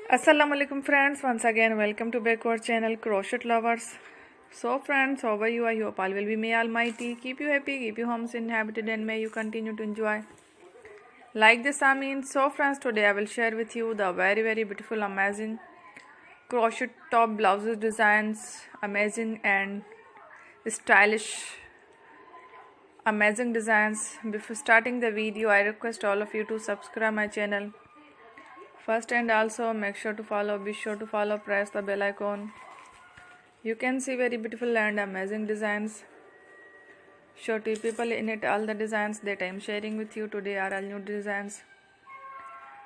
Assalamu alaikum friends, once again welcome to back our channel Crochet Lovers. So friends, how are you? I hope all will be, may almighty keep you happy, keep your homes inhabited, and may you continue to enjoy like this. I mean, so friends, today I will share with you the very beautiful, amazing crochet top blouses designs, amazing and stylish, amazing designs. Before starting the video, I request all of you to subscribe my channel first, and also be sure to follow, press the bell icon. You can see very beautiful and amazing designs. Show to people in it. All the designs that I am sharing with you today are all new designs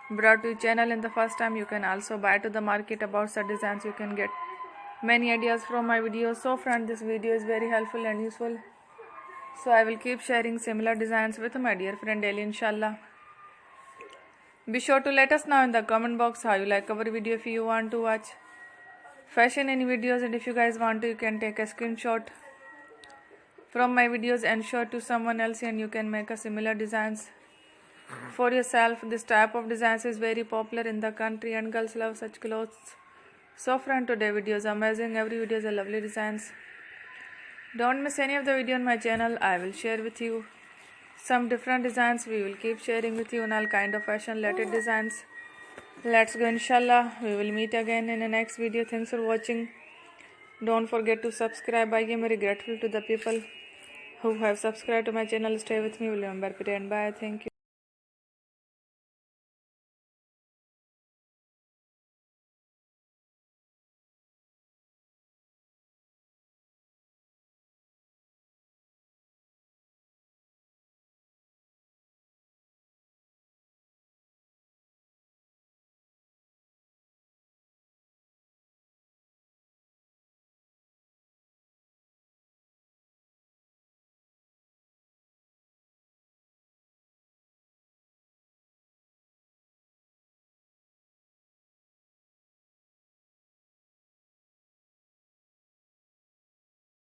brought to your channel in the first time. You can also buy to the market about the designs. You can get many ideas from my videos. So friend, this video is very helpful and useful, so I will keep sharing similar designs with my dear friend daily, inshallah. Be sure to let us know in the comment box how you like our video. If you want to watch fashion in videos, and if you guys want to, you can take a screenshot from my videos and show to someone else, and you can make a similar designs for yourself. This type of designs is very popular in the country and girls love such clothes. So friend, today video is amazing. Every video is a lovely designs. Don't miss any of the video on my channel. I will share with you some different designs. We will keep sharing with you on all kind of fashion related designs. Let's go, inshallah. We will meet again in the next video. Thanks for watching. Don't forget to subscribe. I am very grateful to the people who have subscribed to my channel. Stay with me. Will remember it, and bye. Thank you.